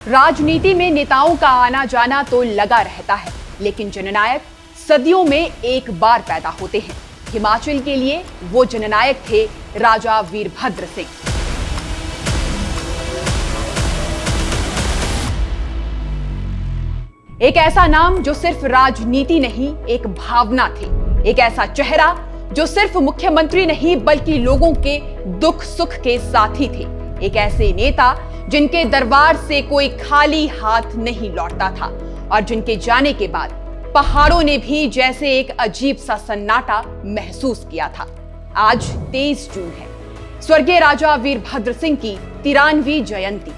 राजनीति में नेताओं का आना जाना तो लगा रहता है, लेकिन जननायक सदियों में एक बार पैदा होते हैं। हिमाचल के लिए वो जननायक थे राजा वीरभद्र सिंह। एक ऐसा नाम जो सिर्फ राजनीति नहीं, एक भावना थी। एक ऐसा चेहरा जो सिर्फ मुख्यमंत्री नहीं बल्कि लोगों के दुख सुख के साथी थे। एक ऐसे नेता जिनके दरबार से कोई खाली हाथ नहीं लौटता था और जिनके जाने के बाद पहाड़ों ने भी जैसे एक अजीब सा सन्नाटा महसूस किया था। आज 23 जून है, स्वर्गीय राजा वीरभद्र सिंह की 93वीं जयंती।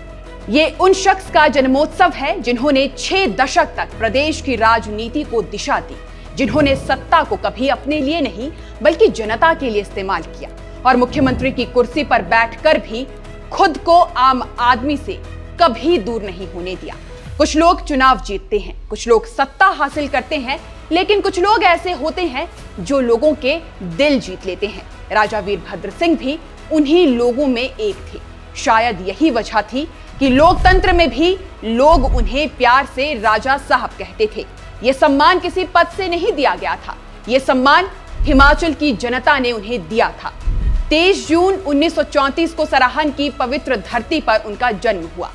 ये उन शख्स का जन्मोत्सव है जिन्होंने 6 दशक तक प्रदेश की राजनीति को दिशा दी, जिन्होंने सत्ता को कभी अपने लिए नहीं बल्कि जनता के लिए इस्तेमाल किया और मुख्यमंत्री की कुर्सी पर बैठकर भी खुद को आम आदमी से कभी दूर नहीं होने दिया। कुछ लोग चुनाव जीतते हैं, कुछ लोग सत्ता हासिल करते हैं, लेकिन कुछ लोग ऐसे होते हैं जो लोगों के दिल जीत लेते हैं। राजा वीरभद्र सिंह भी उन्हीं लोगों में एक थे। शायद यही वजह थी कि लोकतंत्र में भी लोग उन्हें प्यार से राजा साहब कहते थे। यह सम्मान किसी पद से नहीं दिया गया था, यह सम्मान हिमाचल की जनता ने उन्हें दिया था। 23 जून 1934 को सराहन की पवित्र धरती पर उनका जन्म हुआ।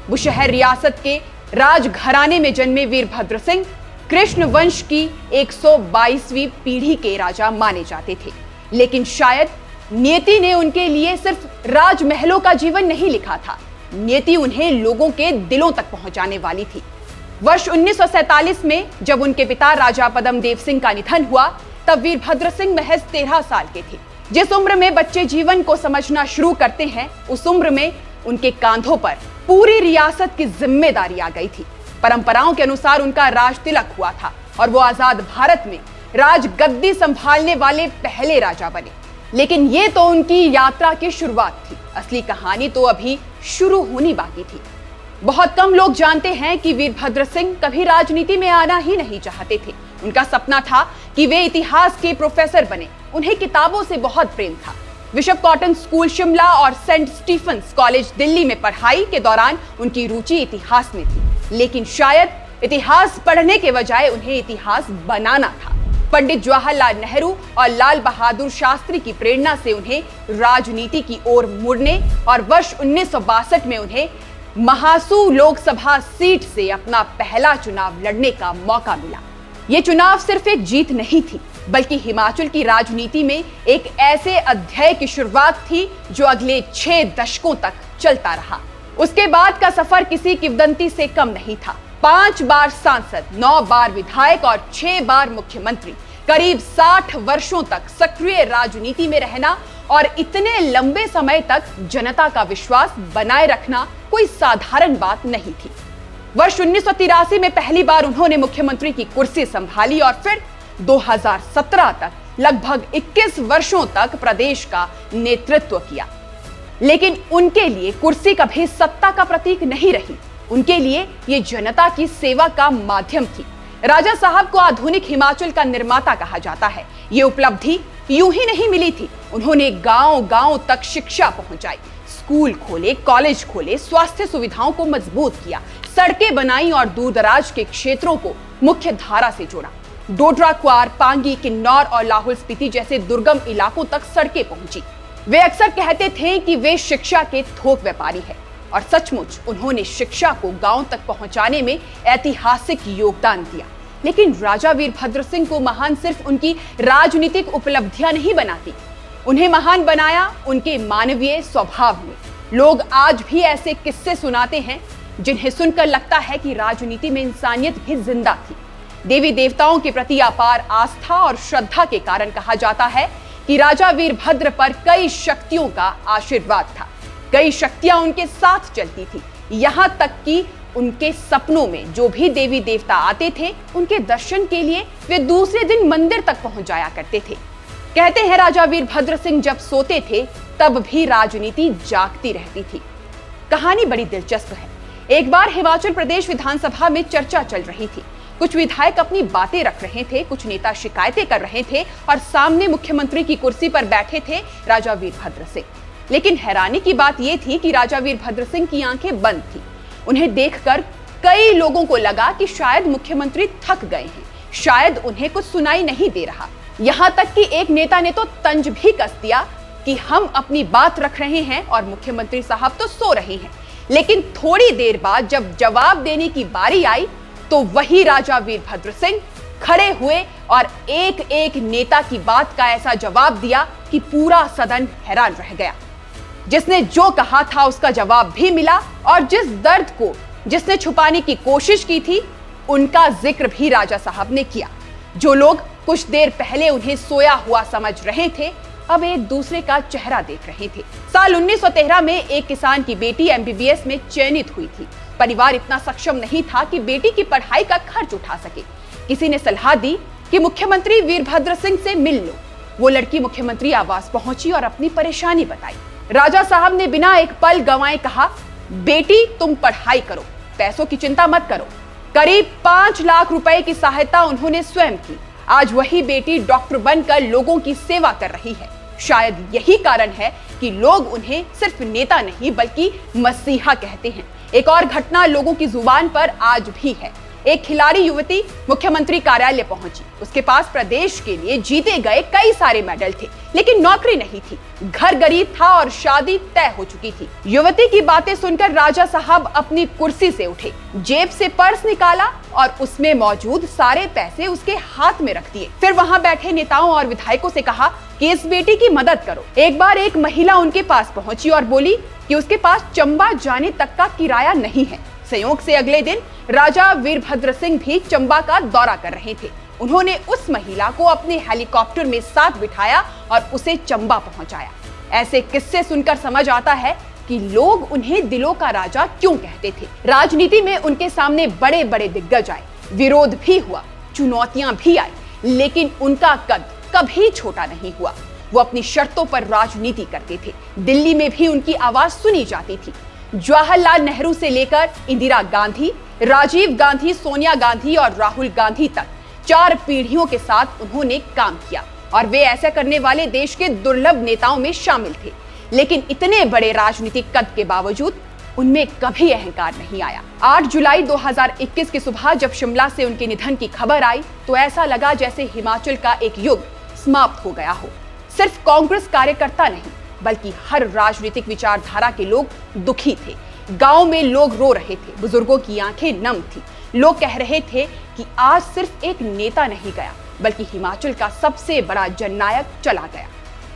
बुशहर रियासत के राजघराने में जन्मे वीरभद्र सिंह कृष्ण वंश की 122वीं पीढ़ी के राजा माने जाते थे। लेकिन शायद नियति ने उनके लिए सिर्फ राजमहलों का जीवन नहीं लिखा था, नियति उन्हें लोगों के दिलों तक पहुंचाने वाली थी। वर्ष 1947 में जब उनके पिता राजा पद्मदेव सिंह का निधन हुआ, तब वीरभद्र सिंह महज 13 साल के थे। जिस उम्र में बच्चे जीवन को समझना शुरू करते हैं, उस उम्र में उनके कांधों पर पूरी रियासत की जिम्मेदारी आ गई थी। परंपराओं के अनुसार उनका राज तिलक हुआ था और वो आजाद भारत में राजगद्दी संभालने वाले पहले राजा बने। लेकिन ये तो उनकी यात्रा की शुरुआत थी, असली कहानी तो अभी शुरू होनी बाकी थी। बहुत कम लोग जानते हैं कि वीरभद्र सिंह कभी राजनीति में आना ही नहीं चाहते थे। उनका सपना था कि वे इतिहास के प्रोफेसर बने। उन्हें किताबों से बहुत प्रेम था। बिशप कॉटन स्कूल शिमला और सेंट स्टीफेंस कॉलेज दिल्ली में पढ़ाई के दौरान उनकी रुचि इतिहास में थी, लेकिन शायद इतिहास पढ़ने के बजाय उन्हें इतिहास बनाना था। पंडित जवाहरलाल नेहरू और लाल बहादुर शास्त्री की प्रेरणा से उन्हें राजनीति की ओर मुड़ने और वर्ष 1962 में उन्हें महासू लोकसभा सीट से अपना पहला चुनाव लड़ने का मौका मिला। ये चुनाव सिर्फ एक जीत नहीं थी, बल्कि हिमाचल की राजनीति में एक ऐसे अध्याय की शुरुआत थी जो अगले 6 दशकों तक चलता रहा। उसके बाद का सफर किसी किंवदंती से कम नहीं था। 5 बार सांसद, 9 बार विधायक और 6 बार मुख्यमंत्री, करीब 60 वर्षों तक सक्रिय राजनीति में रहना और इतने लंबे समय तक जनता का विश्वास बनाए रखना कोई साधारण बात नहीं थी। वर्ष 1983 में पहली बार उन्होंने मुख्यमंत्री की कुर्सी संभाली और फिर 2017 तक लगभग 21 वर्षों तक प्रदेश का नेतृत्व किया। लेकिन उनके लिए कुर्सी कभी सत्ता का प्रतीक नहीं रही, उनके लिए ये जनता की सेवा का माध्यम थी। राजा साहब को आधुनिक हिमाचल का निर्माता कहा जाता है। ये उपलब्धि यूं ही नहीं मिली थी। उन्होंने गांव-गांव तक शिक्षा पहुंचाई, स्कूल खोले, कॉलेज खोले, स्वास्थ्य सुविधाओं को मजबूत किया, सड़कें बनाई और दूरदराज के क्षेत्रों को मुख्य धारा से जोड़ा। डोडरा, क्वार, पांगी, किन्नौर और लाहौल स्पीति जैसे दुर्गम इलाकों तक सड़कें पहुंची। वे अक्सर कहते थे कि वे शिक्षा के थोक व्यापारी हैं और सचमुच उन्होंने शिक्षा को गांव तक पहुंचाने में ऐतिहासिक योगदान दिया। लेकिन राजा वीरभद्र सिंह को महान सिर्फ उनकी राजनीतिक उपलब्धियां नहीं बनाती, उन्हें महान बनाया उनके मानवीय स्वभाव ने। लोग आज भी ऐसे किस्से सुनाते हैं जिन्हें सुनकर लगता है कि राजनीति में इंसानियत भी जिंदा थी। देवी देवताओं के प्रति अपार आस्था और श्रद्धा के कारण कहा जाता है कि राजा वीरभद्र पर कई शक्तियों का आशीर्वाद था। कई शक्तियां उनके साथ चलती थी, यहां तक कि उनके सपनों में जो भी देवी देवता आते थे, उनके दर्शन के लिए वे दूसरे दिन मंदिर तक पहुंच जाया करते थे। कहते हैं राजा वीरभद्र सिंह जब सोते थे तब भी राजनीति जागती रहती थी। कहानी बड़ी दिलचस्प है। एक बार हिमाचल प्रदेश विधानसभा में चर्चा चल रही थी। कुछ विधायक अपनी बातें रख रहे थे, कुछ नेता शिकायतें कर रहे थे और सामने मुख्यमंत्री की कुर्सी पर बैठे थे राजा वीरभद्र सिंह। लेकिन हैरानी की बात यह थी कि राजा वीरभद्र सिंह की आंखें बंद थी। उन्हें देखकर कई लोगों को लगा कि शायद मुख्यमंत्री थक गए हैं, शायद उन्हें कुछ सुनाई नहीं दे रहा। यहां तक कि एक नेता ने तो तंज भी कस दिया कि हम अपनी बात रख रहे हैं और मुख्यमंत्री साहब तो सो रहे हैं। लेकिन थोड़ी देर बाद जब जवाब देने की बारी आई तो वही राजा वीरभद्र सिंह खड़े हुए और एक एक नेता की बात का ऐसा जवाब दिया कि पूरा सदन हैरान रह गया। जिसने जो कहा था उसका जवाब भी मिला और जिस दर्द को जिसने छुपाने की कोशिश की थी उनका जिक्र भी राजा साहब ने किया। जो लोग कुछ देर पहले उन्हें सोया हुआ समझ रहे थे अब एक दूसरे का चेहरा देख रहे थे। साल 1913 में एक किसान की बेटी एमबीबीएस में चयनित हुई थी। परिवार इतना सक्षम नहीं था कि बेटी की पढ़ाई का खर्च उठा सके। किसी ने सलाह दी कि मुख्यमंत्री वीरभद्र सिंह से मिल लो। वो लड़की मुख्यमंत्री आवास पहुंची और अपनी परेशानी बताई। राजा साहब ने बिना एक पल गंवाए कहा, बेटी तुम पढ़ाई करो, पैसों की चिंता मत करो। करीब 5 लाख रुपए की सहायता उन्होंने स्वयं की। आज वही बेटी डॉक्टर बनकर लोगों की सेवा कर रही है। शायद यही कारण है कि लोग उन्हें सिर्फ नेता नहीं बल्कि मसीहा कहते हैं। एक और घटना लोगों की जुबान पर आज भी है। एक खिलाड़ी युवती मुख्यमंत्री कार्यालय पहुंची। उसके पास प्रदेश के लिए जीते गए कई सारे मेडल थे, लेकिन नौकरी नहीं थी। घर गरीब था और शादी तय हो चुकी थी। युवती की बातें सुनकर राजा साहब अपनी कुर्सी से उठे, जेब से पर्स निकाला और उसमें मौजूद सारे पैसे उसके हाथ में रख दिए। फिर वहां बैठे नेताओं और विधायकों से कहा कि इस बेटी की मदद करो। एक बार एक महिला उनके पास पहुंची और बोली कि उसके पास चंबा जाने तक का किराया नहीं है। संयोग से अगले दिन राजा वीरभद्र सिंह भी चंबा का दौरा कर रहे थे। उन्होंने उस महिला को अपने हेलीकॉप्टर में साथ बिठाया और उसे चंबा पहुंचाया। ऐसे किस्से सुनकर समझ आता है कि लोग उन्हें दिलों का राजा क्यों कहते थे। राजनीति में उनके सामने बड़े बड़े दिग्गज आए, विरोध भी हुआ, चुनौतियां भी आई, लेकिन उनका कद कभी छोटा नहीं हुआ। वो अपनी शर्तों पर राजनीति करते थे। दिल्ली में भी उनकी आवाज सुनी जाती थी। जवाहरलाल नेहरू से लेकर इंदिरा गांधी, राजीव गांधी, सोनिया गांधी और राहुल गांधी तक 4 पीढ़ियों के साथ उन्होंने काम किया और वे ऐसा करने वाले देश के दुर्लभ नेताओं में शामिल थे। लेकिन इतने बड़े राजनीतिक कद के बावजूद उनमें कभी अहंकार नहीं आया। 8 जुलाई 2021 की सुबह जब शिमला से उनके निधन की खबर आई तो ऐसा लगा जैसे हिमाचल का एक युग समाप्त हो गया हो। सिर्फ कांग्रेस कार्यकर्ता नहीं बल्कि हर राजनीतिक विचारधारा के लोग दुखी थे। गांव में लोग रो रहे थे, बुजुर्गों की आंखें नम थी। लोग कह रहे थे कि आज सिर्फ एक नेता नहीं गया बल्कि हिमाचल का सबसे बड़ा जननायक चला गया।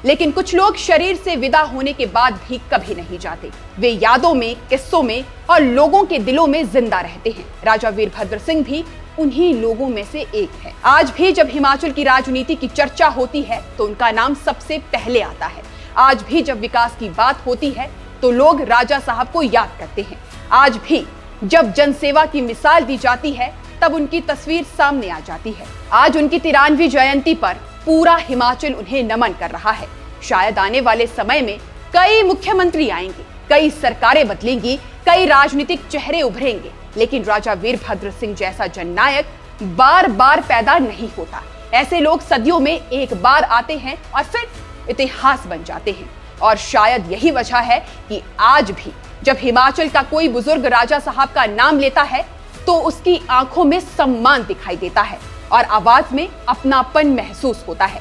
लेकिन कुछ लोग शरीर से विदा होने के बाद भी कभी नहीं जाते। वे यादों में, किस्सों में और लोगों के दिलों में जिंदा रहते हैं। राजा वीरभद्र सिंह भी उन्हीं लोगों में से एक है। आज भी जब हिमाचल की राजनीति की चर्चा होती है तो उनका नाम सबसे पहले आता है। आज भी जब विकास की बात होती है तो लोग राजा साहब को याद करते हैं। आज भी जब जनसेवा की मिसाल दी जाती है तब उनकी तस्वीर सामने आ जाती है। आज उनकी 93वीं जयंती पर पूरा हिमाचल उन्हें नमन कर रहा है। शायद आने वाले समय में कई मुख्यमंत्री आएंगे, कई सरकारें बदलेंगी, कई राजनीतिक चेहरे उभरेंगे, लेकिन राजा वीरभद्र सिंह जैसा जननायक बार बार पैदा नहीं होता। ऐसे लोग सदियों में एक बार आते हैं और फिर इतिहास बन जाते हैं। और शायद यही वजह है कि आज भी जब हिमाचल का कोई बुजुर्ग राजा साहब का नाम लेता है तो उसकी आंखों में सम्मान दिखाई देता है और आवाज में अपनापन महसूस होता है।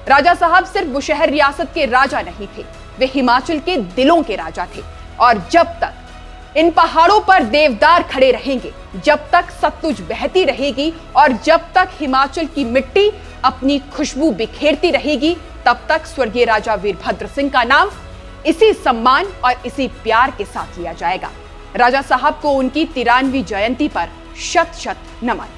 राजा साहब सिर्फ बुशहर रियासत के राजा नहीं थे, वे हिमाचल के दिलों के राजा थे। और जब तक इन पहाड़ों पर देवदार खड़े रहेंगे, जब तक सतलुज बहती रहेगी और जब तक हिमाचल की मिट्टी अपनी खुशबू बिखेरती रहेगी, तब तक स्वर्गीय राजा वीरभद्र सिंह का नाम इसी सम्मान और इसी प्यार के साथ लिया जाएगा। राजा साहब को उनकी 93वीं जयंती पर शत शत नमन।